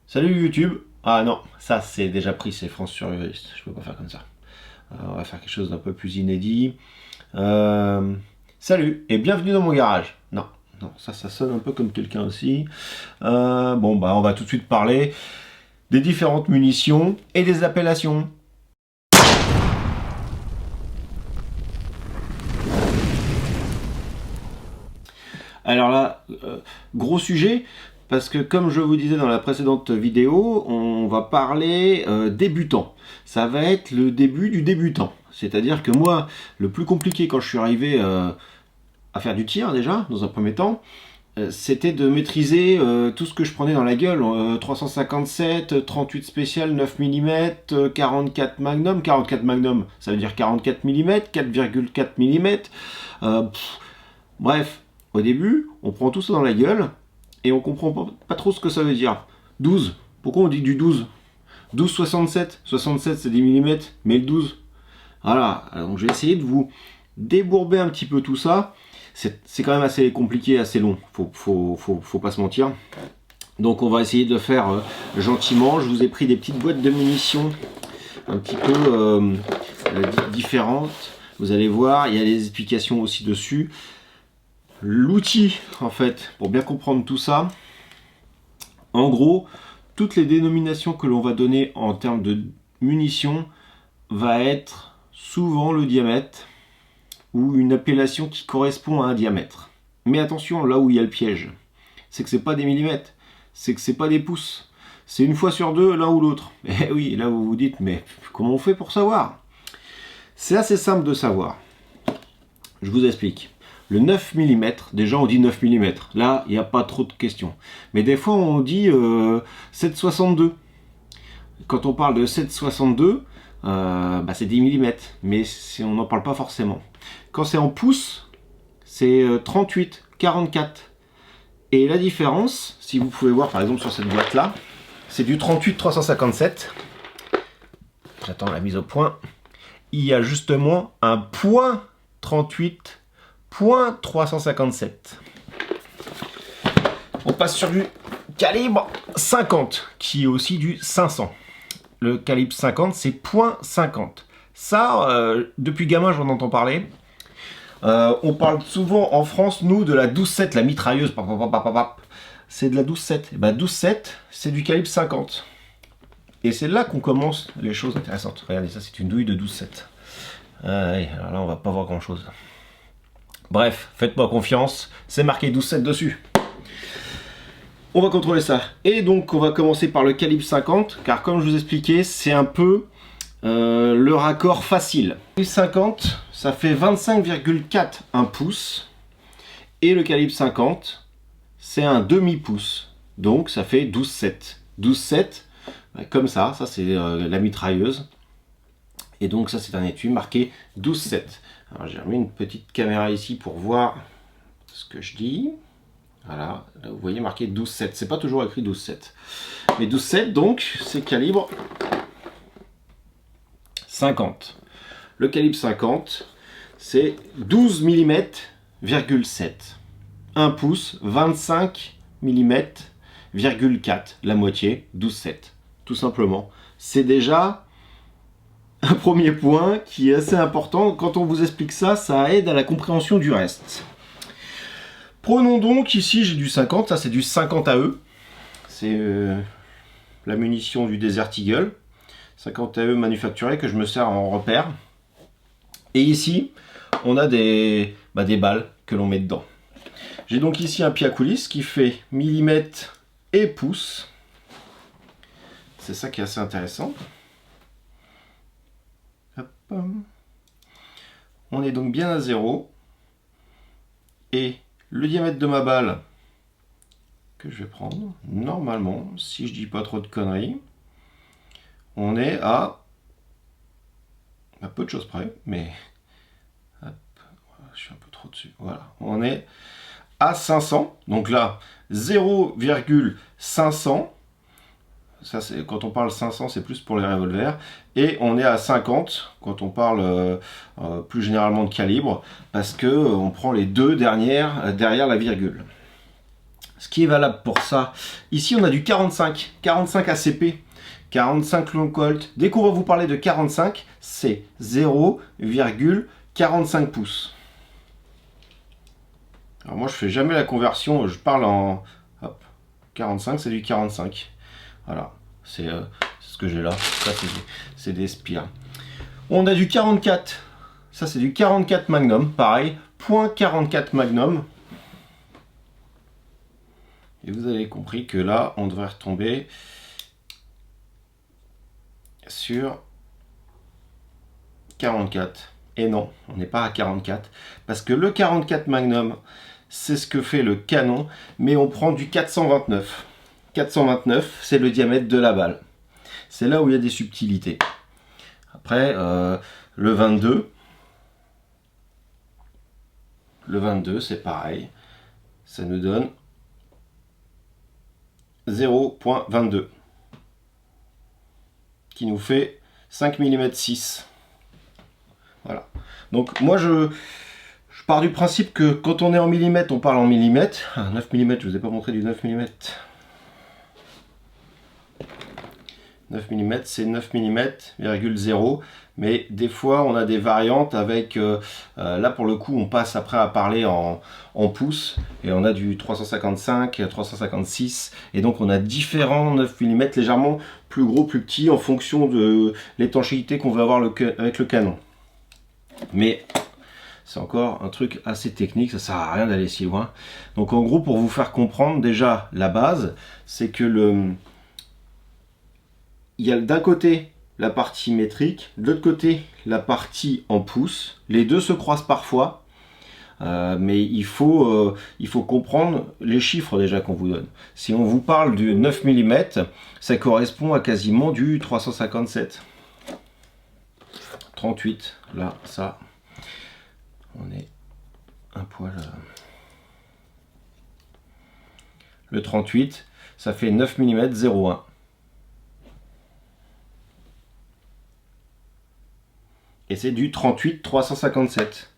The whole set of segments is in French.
Salut YouTube. Ah non, ça c'est déjà pris, c'est France Survivaliste. Je peux pas faire comme ça. On va faire quelque chose d'un peu plus inédit. Euh, Salut et bienvenue dans mon garage. Non, non, ça sonne un peu comme quelqu'un aussi. Bon bah on va tout de suite parler des différentes munitions et des appellations. Alors là, gros sujet, parce que comme je vous disais dans la précédente vidéo, on va parler débutant. Ça va être le début du débutant. C'est-à-dire que moi, le plus compliqué quand je suis arrivé à faire du tir déjà, dans un premier temps, c'était de maîtriser tout ce que je prenais dans la gueule. 357, 38 spécial, 9 mm, 44 Magnum. 44 Magnum, ça veut dire 44 mm, 4,4 mm. Bref, au début, on prend tout ça dans la gueule et on comprend pas trop ce que ça veut dire. 12, pourquoi on dit du 12 12, 67, 67 c'est des millimètres, mais le 12. Voilà, donc je vais essayer de vous débourber un petit peu tout ça. C'est quand même assez compliqué, assez long, faut pas se mentir. Donc on va essayer de le faire gentiment. Je vous ai pris des petites boîtes de munitions un petit peu différentes. Vous allez voir, il y a des explications aussi dessus. L'outil, en fait, pour bien comprendre tout ça, en gros, toutes les dénominations que l'on va donner en termes de munitions va être souvent le diamètre ou une appellation qui correspond à un diamètre. Mais attention, là où il y a le piège, c'est que c'est pas des millimètres, c'est que c'est pas des pouces. C'est une fois sur deux, l'un ou l'autre. Et oui, là vous vous dites, mais comment on fait pour savoir? C'est assez simple de savoir. Je vous explique. Le 9 mm, déjà on dit 9 mm. Là, il n'y a pas trop de questions. Mais des fois on dit 7,62. Quand on parle de 7,62, c'est 10 mm. Mais on n'en parle pas forcément. Quand c'est en pouces, c'est 38, 44. Et la différence, si vous pouvez voir par exemple sur cette boîte-là, c'est du 38 357. J'attends la mise au point. Il y a justement un point 38.357. On passe sur du calibre 50, qui est aussi du 500. Le calibre 50, c'est .50. Ça, depuis gamin, j'en entends parler. On parle souvent en France, nous, de la 12-7, la mitrailleuse. C'est de la 12-7. Et ben 12-7, c'est du calibre 50. Et c'est là qu'on commence les choses intéressantes. Regardez, ça, c'est une douille de 12-7. Alors là, on va pas voir grand-chose. Bref, faites-moi confiance, c'est marqué 12,7 dessus. On va contrôler ça. Et donc, on va commencer par le calibre 50, car comme je vous expliquais, c'est un peu le raccord facile. Le calibre 50, ça fait 25,4 un pouce, et le calibre 50, c'est un demi-pouce. Donc, ça fait 12,7. 12,7, comme ça c'est la mitrailleuse. Et donc, ça, c'est un étui marqué 12,7. Alors j'ai remis une petite caméra ici pour voir ce que je dis. Voilà, là vous voyez marqué 12,7. C'est pas toujours écrit 12,7. Mais 12,7 donc c'est calibre 50. Le calibre 50 c'est 12 mm,7. 1 pouce, 25 mm,4. La moitié, 12,7. Tout simplement. C'est déjà un premier point qui est assez important. Quand on vous explique ça, ça aide à la compréhension du reste. Prenons donc, ici j'ai du 50, ça c'est du 50 AE. C'est la munition du Desert Eagle. 50 AE manufacturé que je me sers en repère. Et ici, on a des balles que l'on met dedans. J'ai donc ici un pied à coulisse qui fait millimètres et pouces. C'est ça qui est assez intéressant. On est donc bien à 0. Et le diamètre de ma balle que je vais prendre, normalement, si je dis pas trop de conneries, on est à peu de choses près, mais hop, je suis un peu trop dessus. Voilà, on est à 500. Donc là, 0,500. Ça, c'est quand on parle 500, c'est plus pour les revolvers. Et on est à 50 quand on parle plus généralement de calibre, parce que on prend les deux dernières derrière la virgule. ce qui est valable pour ça. Ici, on a du 45 ACP, 45 long colt. Dès qu'on va vous parler de 45, c'est 0,45 pouces. Alors moi, je fais jamais la conversion, je parle en... Hop, 45, c'est du 45. Voilà, c'est ce que j'ai là. Ça, c'est des spires. On a du 44. Ça, c'est du 44 Magnum, pareil. Point 44 Magnum. Et vous avez compris que là, on devrait retomber sur 44. Et non, on n'est pas à 44. Parce que le 44 Magnum, c'est ce que fait le canon. Mais on prend du 429. 429, c'est le diamètre de la balle. C'est là où il y a des subtilités. Après, le 22. Le 22, c'est pareil. Ça nous donne 0,22 qui nous fait 5 mm 6. Voilà. Donc moi je pars du principe que quand on est en millimètres, on parle en millimètres. 9 mm, je vous ai pas montré du 9 mm. 9 mm, c'est 9 mm,0. Mais des fois, on a des variantes avec... là, pour le coup, on passe après à parler en pouces. Et on a du 355, 356. Et donc, on a différents 9 mm légèrement plus gros, plus petits, en fonction de l'étanchéité qu'on veut avoir avec le canon. Mais c'est encore un truc assez technique, ça sert à rien d'aller si loin. Donc, en gros, pour vous faire comprendre, déjà, la base, c'est que il y a d'un côté la partie métrique, de l'autre côté la partie en pouces. Les deux se croisent parfois, mais il faut comprendre les chiffres déjà qu'on vous donne. Si on vous parle du 9 mm, ça correspond à quasiment du 357. 38, là, ça, on est un poil... Le 38, ça fait 9 mm 0,1. Et c'est du 38 357.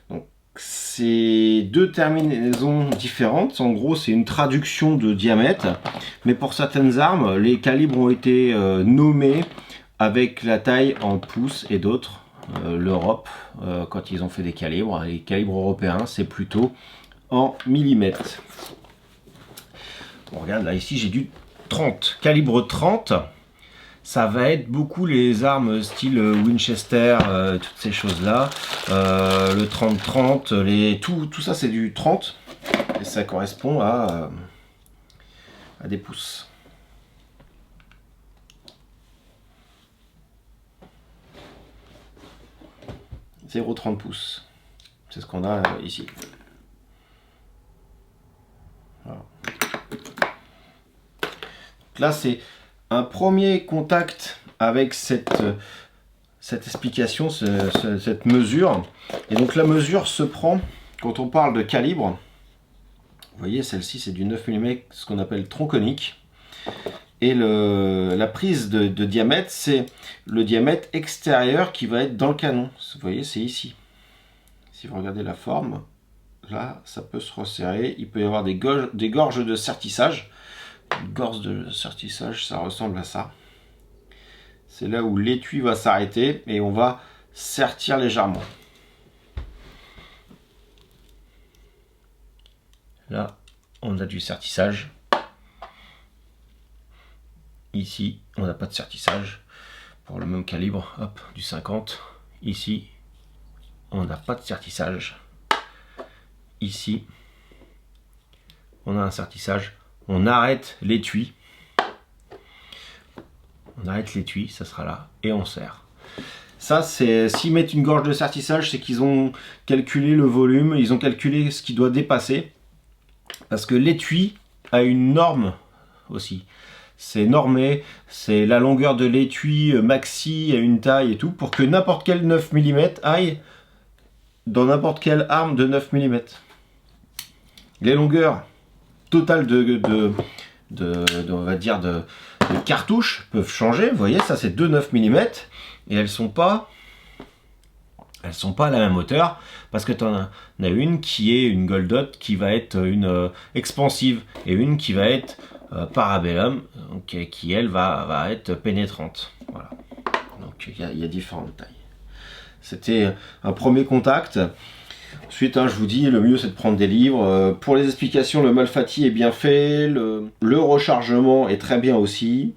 Donc c'est deux terminaisons différentes. En gros, c'est une traduction de diamètre. Mais pour certaines armes, les calibres ont été nommés avec la taille en pouces et d'autres. L'Europe, quand ils ont fait des calibres, les calibres européens, c'est plutôt en millimètres. Bon, regarde, là, ici, j'ai du 30. Calibre 30. Ça va être beaucoup les armes style Winchester, toutes ces choses-là. Le 30-30, tout ça c'est du 30. Et ça correspond à des pouces. 0,30 pouces. C'est ce qu'on a ici. Voilà. Donc là c'est... un premier contact avec cette explication, cette mesure. Et donc la mesure se prend, quand on parle de calibre, vous voyez celle-ci c'est du 9 mm, ce qu'on appelle tronc conique. Et la prise de diamètre, c'est le diamètre extérieur qui va être dans le canon. Vous voyez, c'est ici. Si vous regardez la forme, là, ça peut se resserrer. Il peut y avoir des gorges de sertissage. Une gorge de sertissage, ça ressemble à ça. C'est là où l'étui va s'arrêter et on va sertir légèrement. Là, on a du sertissage. Ici, on n'a pas de sertissage. Pour le même calibre, hop, du 50. Ici, on n'a pas de sertissage. Ici, on a un sertissage. On arrête l'étui. On arrête l'étui, ça sera là. Et on serre. Ça, c'est s'ils mettent une gorge de sertissage, c'est qu'ils ont calculé le volume, ils ont calculé ce qui doit dépasser. Parce que l'étui a une norme aussi. C'est normé, c'est la longueur de l'étui maxi à une taille et tout, pour que n'importe quel 9 mm aille dans n'importe quelle arme de 9 mm. Les longueurs totales on va dire de cartouches peuvent changer. Vous voyez, ça c'est deux 9 mm et elles sont pas elles sont pas à la même hauteur parce que tu en as une qui est une Goldot qui va être une expansive et une qui va être Parabellum qui elle va être pénétrante. Voilà. Donc il y a différentes tailles. C'était un premier contact. Ensuite, je vous dis, le mieux c'est de prendre des livres. Pour les explications, le Malfatti est bien fait, le rechargement est très bien aussi.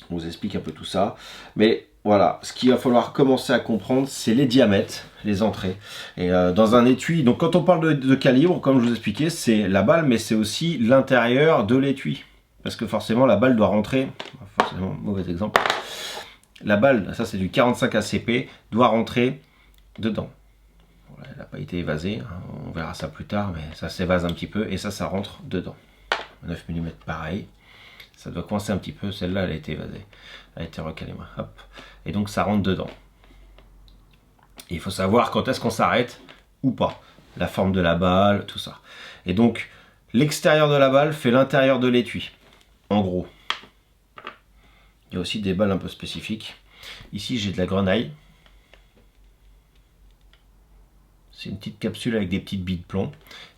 On vous explique un peu tout ça. Mais voilà, ce qu'il va falloir commencer à comprendre, c'est les diamètres, les entrées. Et dans un étui, donc quand on parle de calibre, comme je vous expliquais, c'est la balle, mais c'est aussi l'intérieur de l'étui. Parce que forcément, la balle doit rentrer, forcément, mauvais exemple, la balle, ça c'est du 45 ACP, doit rentrer dedans. Voilà, elle n'a pas été évasée, hein, on verra ça plus tard, mais ça s'évase un petit peu, et ça rentre dedans. 9 mm pareil. Ça doit coincer un petit peu, celle-là elle a été évasée, elle a été recalée, hop, et donc ça rentre dedans. Et il faut savoir quand est-ce qu'on s'arrête ou pas, la forme de la balle, tout ça. Et donc l'extérieur de la balle fait l'intérieur de l'étui, en gros. Il y a aussi des balles un peu spécifiques. Ici j'ai de la grenaille. C'est une petite capsule avec des petites billes de plomb.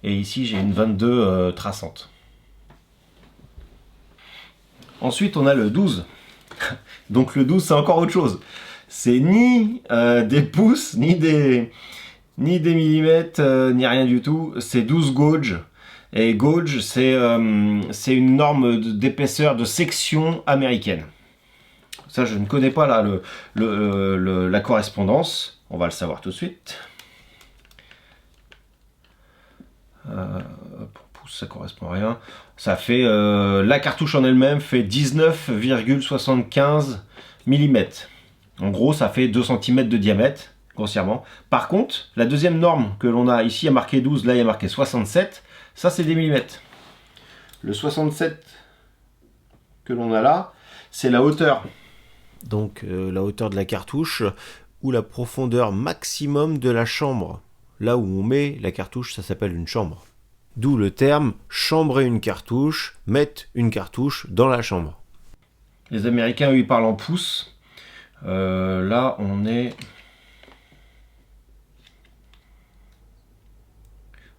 Et ici j'ai une 22 traçante. Ensuite, on a le 12. Donc le 12, c'est encore autre chose. C'est ni des pouces, ni des millimètres, ni rien du tout. C'est 12 gauge. Et gauge, c'est une norme d'épaisseur de section américaine. Ça, je ne connais pas là la correspondance. On va le savoir tout de suite. Pour pouce, ça correspond à rien. Ça fait la cartouche en elle-même fait 19,75 mm. En gros, ça fait 2 cm de diamètre, grossièrement. Par contre, la deuxième norme que l'on a ici, il y a marqué 12, là il y a marqué 67. Ça, c'est des millimètres. Le 67 que l'on a là, c'est la hauteur. Donc la hauteur de la cartouche ou la profondeur maximum de la chambre. Là où on met la cartouche, ça s'appelle une chambre. D'où le terme chambrer une cartouche, mettre une cartouche dans la chambre. Les Américains, eux, ils parlent en pouces. Là, on est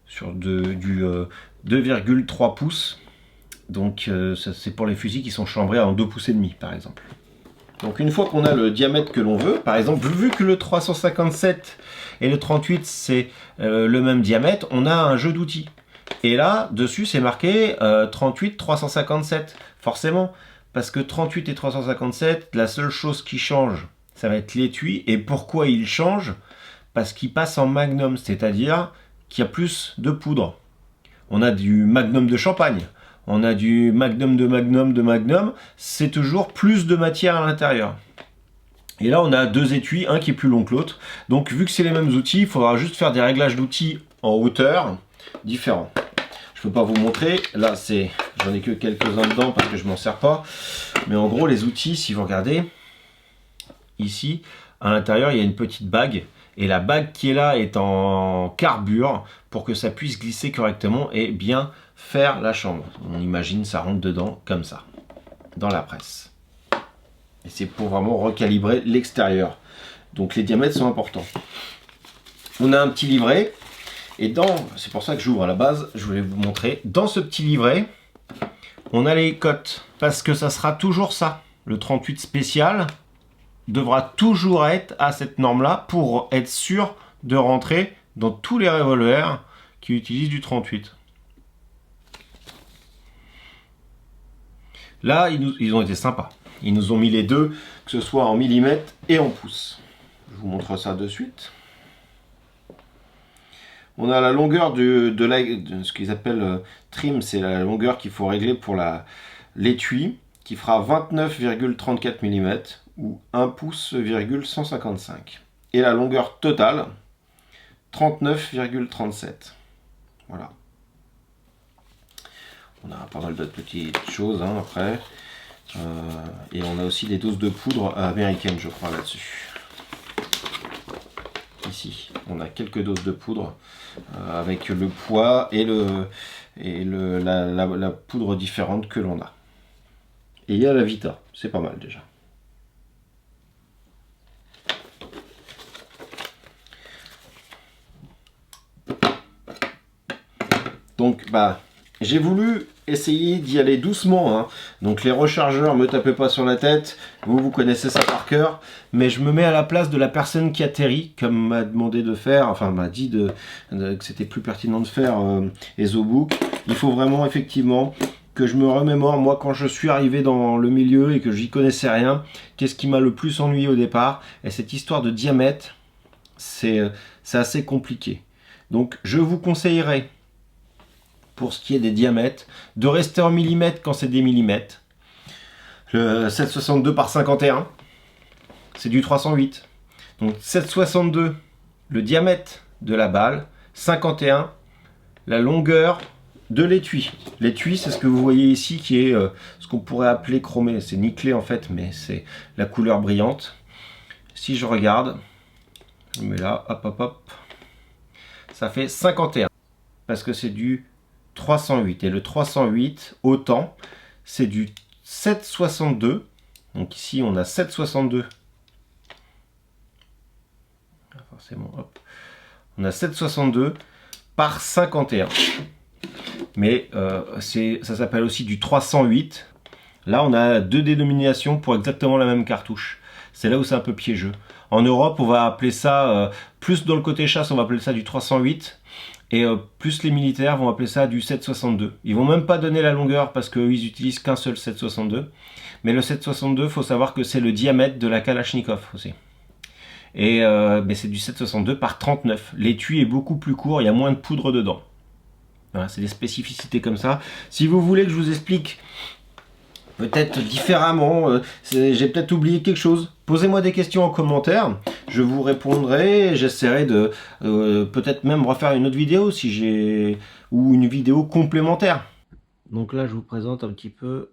sur du 2,3 pouces. Donc, c'est pour les fusils qui sont chambrés en 2 pouces et demi, par exemple. Donc, une fois qu'on a le diamètre que l'on veut, par exemple, vu que le 357 et le 38, c'est le même diamètre, on a un jeu d'outils. Et là, dessus, c'est marqué 38, 357. Forcément, parce que 38 et 357, la seule chose qui change, ça va être l'étui. Et pourquoi il change? Parce qu'il passe en magnum, c'est-à-dire qu'il y a plus de poudre. On a du magnum de champagne, on a du magnum de magnum de magnum, c'est toujours plus de matière à l'intérieur. Et là, on a 2 étuis, un qui est plus long que l'autre. Donc, vu que c'est les mêmes outils, il faudra juste faire des réglages d'outils en hauteur différents. Je peux pas vous montrer, là j'en ai que quelques-uns dedans parce que je m'en sers pas. Mais en gros, les outils, si vous regardez, ici, à l'intérieur, il y a une petite bague. Et la bague qui est là est en carbure pour que ça puisse glisser correctement et bien faire la chambre. On imagine, ça rentre dedans comme ça, dans la presse. Et c'est pour vraiment recalibrer l'extérieur. Donc les diamètres sont importants. On a un petit livret. Et c'est pour ça que j'ouvre à la base, je voulais vous montrer. Dans ce petit livret, on a les cotes. Parce que ça sera toujours ça. Le 38 spécial devra toujours être à cette norme-là pour être sûr de rentrer dans tous les revolvers qui utilisent du 38. Là, ils ont été sympas. Ils nous ont mis les deux, que ce soit en millimètres et en pouces. Je vous montre ça de suite. On a la longueur de ce qu'ils appellent trim, c'est la longueur qu'il faut régler pour l'étui, qui fera 29,34 mm ou 1 pouce,155. Et la longueur totale, 39,37. Voilà. On a pas mal d'autres petites choses après. Et on a aussi des doses de poudre américaines, je crois, là-dessus. Ici, on a quelques doses de poudre avec le poids et la poudre différente que l'on a. Et il y a la Vita, c'est pas mal déjà. Donc bah j'ai voulu essayer d'y aller doucement, hein. Donc les rechargeurs, me tapez pas sur la tête, vous connaissez ça par cœur, mais je me mets à la place de la personne qui atterrit, comme m'a demandé de faire, enfin m'a dit que c'était plus pertinent de faire EzoBook. Il faut vraiment effectivement que je me remémore, moi quand je suis arrivé dans le milieu et que j'y connaissais rien, qu'est-ce qui m'a le plus ennuyé au départ, et cette histoire de diamètre, c'est assez compliqué. Donc je vous conseillerais, pour ce qui est des diamètres, de rester en millimètres quand c'est des millimètres. Le 7,62 par 51, c'est du 308. Donc 7,62 le diamètre de la balle, 51 la longueur de l'étui. L'étui, c'est ce que vous voyez ici, qui est ce qu'on pourrait appeler chromé. C'est nickelé en fait, mais c'est la couleur brillante. Si je regarde, je mets là, hop hop hop, ça fait 51, parce que c'est du 308, et le 308 autant c'est du 7,62. Donc ici on a 7,62, forcément, hop, on a 7,62 par 51, mais ça s'appelle aussi du 308. Là on a deux dénominations pour exactement la même cartouche. C'est là où c'est un peu piégeux. En Europe on va appeler ça, plus dans le côté chasse on va appeler ça du 308, et plus les militaires vont appeler ça du 7,62. Ils vont même pas donner la longueur parce qu'ils utilisent qu'un seul 7,62. Mais le 7,62, faut savoir que c'est le diamètre de la Kalachnikov aussi. Et mais c'est du 7,62 par 39. L'étui est beaucoup plus court, il y a moins de poudre dedans. Voilà, c'est des spécificités comme ça. Si vous voulez que je vous explique peut-être différemment, j'ai peut-être oublié quelque chose, posez-moi des questions en commentaire, je vous répondrai, j'essaierai de peut-être même refaire une autre vidéo si j'ai, ou une vidéo complémentaire. Donc là je vous présente un petit peu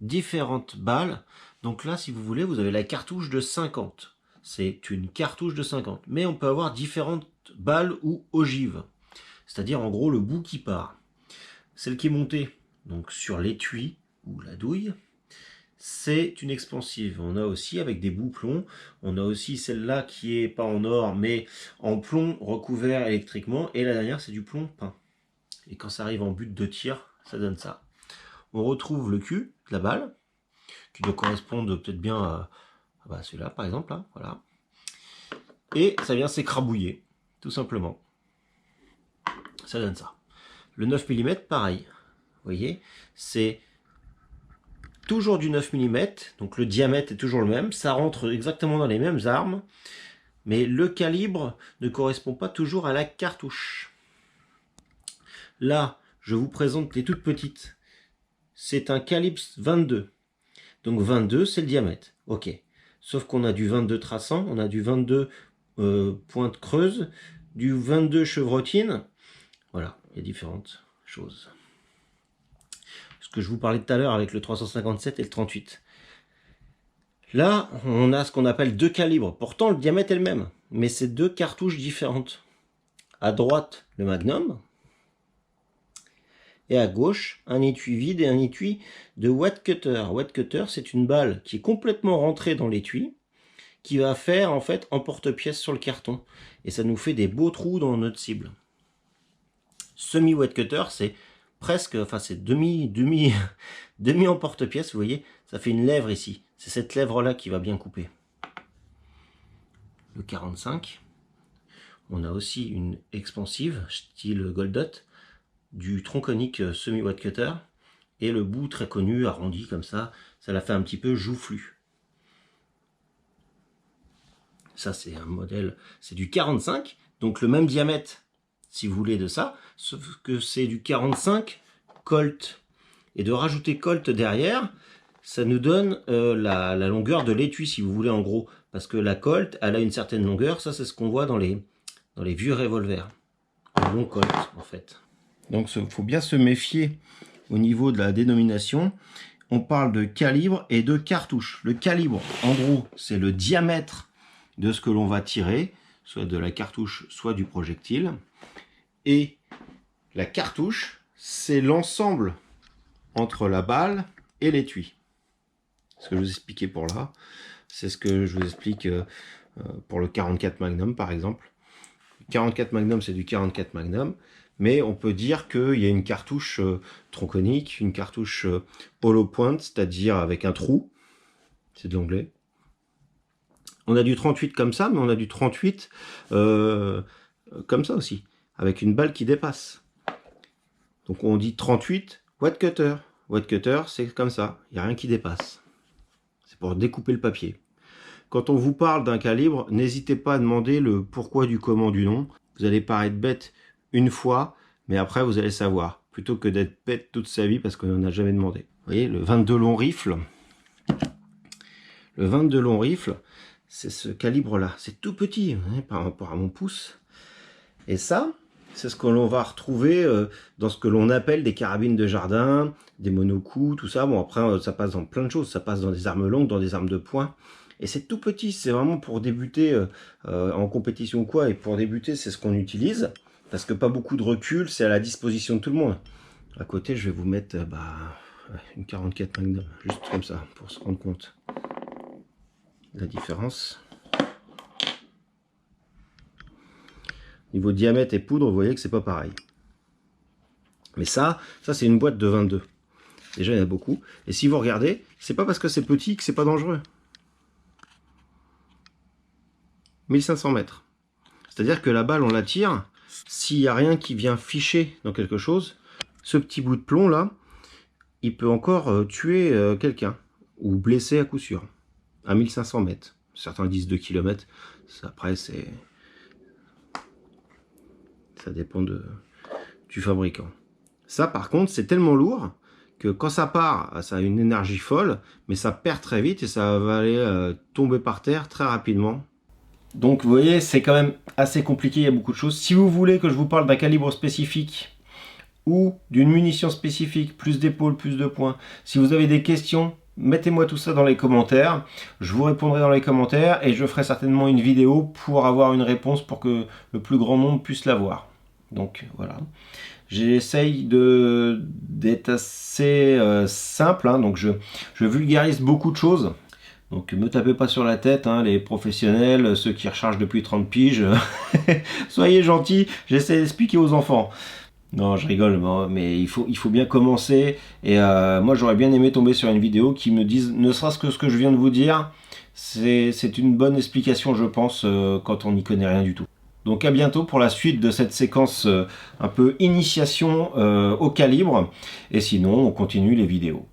différentes balles. Donc là si vous voulez vous avez la cartouche de 50, c'est une cartouche de 50, mais on peut avoir différentes balles ou ogives, c'est-à-dire en gros le bout qui part. Celle qui est montée donc sur l'étui ou la douille, c'est une expansive. On a aussi avec des bouts plomb, on a aussi celle-là qui est pas en or mais en plomb recouvert électriquement, et la dernière c'est du plomb peint. Et quand ça arrive en but de tir, ça donne ça. On retrouve le cul de la balle, qui doit correspondre peut-être bien à celui-là par exemple, là, voilà. Et ça vient s'écrabouiller, tout simplement. Ça donne ça. Le 9 mm, pareil. Vous voyez, c'est toujours du 9 mm, donc le diamètre est toujours le même, ça rentre exactement dans les mêmes armes, mais le calibre ne correspond pas toujours à la cartouche. Là, je vous présente les toutes petites. C'est un calibre 22. Donc 22, c'est le diamètre. Ok. Sauf qu'on a du 22 traçant, on a du 22 pointe creuse, du 22 chevrotine. Voilà, il y a différentes choses. Ce que je vous parlais tout à l'heure avec le 357 et le 38. Là, on a ce qu'on appelle deux calibres. Pourtant, le diamètre est le même, mais c'est deux cartouches différentes. À droite, le Magnum, et à gauche, un étui vide et un étui de Wet Cutter. Wet Cutter, c'est une balle qui est complètement rentrée dans l'étui, qui va faire en fait emporte-pièce sur le carton. Et ça nous fait des beaux trous dans notre cible. Semi-Wet Cutter, c'est presque, enfin c'est demi emporte-pièce, vous voyez, ça fait une lèvre ici. C'est cette lèvre-là qui va bien couper. Le 45, on a aussi une expansive, style Goldot, du tronc conique semi-Wet Cutter, et le bout très connu, arrondi comme ça la fait un petit peu joufflu. Ça c'est un modèle, c'est du 45, donc le même diamètre, si vous voulez, de ça, sauf que c'est du 45 Colt. Et de rajouter Colt derrière, ça nous donne la longueur de l'étui, si vous voulez, en gros. Parce que la Colt, elle a une certaine longueur, ça c'est ce qu'on voit dans les vieux revolvers. Un long Colt, en fait. Donc il faut bien se méfier au niveau de la dénomination. On parle de calibre et de cartouche. Le calibre, en gros, c'est le diamètre de ce que l'on va tirer, soit de la cartouche, soit du projectile. Et la cartouche, c'est l'ensemble entre la balle et l'étui. Ce que je vous expliquais pour là, c'est ce que je vous explique pour le 44 Magnum par exemple. Le 44 Magnum, c'est du 44 Magnum, mais on peut dire qu'il y a une cartouche tronconique, une cartouche hollow point, c'est-à-dire avec un trou, c'est de l'anglais. On a du 38 comme ça, mais on a du 38 comme ça aussi, avec une balle qui dépasse. Donc on dit 38 watt cutter. Watt cutter, c'est comme ça, il n'y a rien qui dépasse. C'est pour découper le papier. Quand on vous parle d'un calibre, n'hésitez pas à demander le pourquoi du comment du nom. Vous allez paraître bête une fois, mais après vous allez savoir, plutôt que d'être bête toute sa vie parce qu'on n'en a jamais demandé. Vous voyez, le 22 long rifle. Le 22 long rifle, c'est ce calibre-là. C'est tout petit hein, par rapport à mon pouce. Et ça, c'est ce que l'on va retrouver dans ce que l'on appelle des carabines de jardin, des monocoups, tout ça. Bon, après, ça passe dans plein de choses. Ça passe dans des armes longues, dans des armes de poing. Et c'est tout petit, c'est vraiment pour débuter en compétition ou quoi. Et pour débuter, c'est ce qu'on utilise. Parce que pas beaucoup de recul, c'est à la disposition de tout le monde. À côté, je vais vous mettre une 44 Magnum, juste comme ça, pour se rendre compte de la différence. Niveau diamètre et poudre, vous voyez que c'est pas pareil. Mais ça c'est une boîte de 22. Déjà, il y en a beaucoup. Et si vous regardez, c'est pas parce que c'est petit que c'est pas dangereux. 1500 mètres. C'est-à-dire que la balle, on la tire. S'il n'y a rien qui vient ficher dans quelque chose, ce petit bout de plomb là, il peut encore tuer quelqu'un ou blesser à coup sûr. À 1500 mètres. Certains disent 2 km. Après, ça dépend du fabricant. Ça, par contre, c'est tellement lourd que quand ça part, ça a une énergie folle, mais ça perd très vite et ça va aller tomber par terre très rapidement. Donc vous voyez, c'est quand même assez compliqué, il y a beaucoup de choses. Si vous voulez que je vous parle d'un calibre spécifique ou d'une munition spécifique, plus d'épaules, plus de points, si vous avez des questions, mettez-moi tout ça dans les commentaires. Je vous répondrai dans les commentaires et je ferai certainement une vidéo pour avoir une réponse pour que le plus grand nombre puisse l'avoir. Donc voilà. J'essaye d'être assez simple, hein, donc je vulgarise beaucoup de choses. Donc me tapez pas sur la tête, hein, les professionnels, ceux qui rechargent depuis 30 piges. Soyez gentils, j'essaie d'expliquer aux enfants. Non, je rigole, mais il faut bien commencer. Et moi, j'aurais bien aimé tomber sur une vidéo qui me dise, ne serait-ce que ce que je viens de vous dire, c'est une bonne explication, je pense, quand on n'y connaît rien du tout. Donc à bientôt pour la suite de cette séquence un peu initiation au calibre. Et sinon, on continue les vidéos.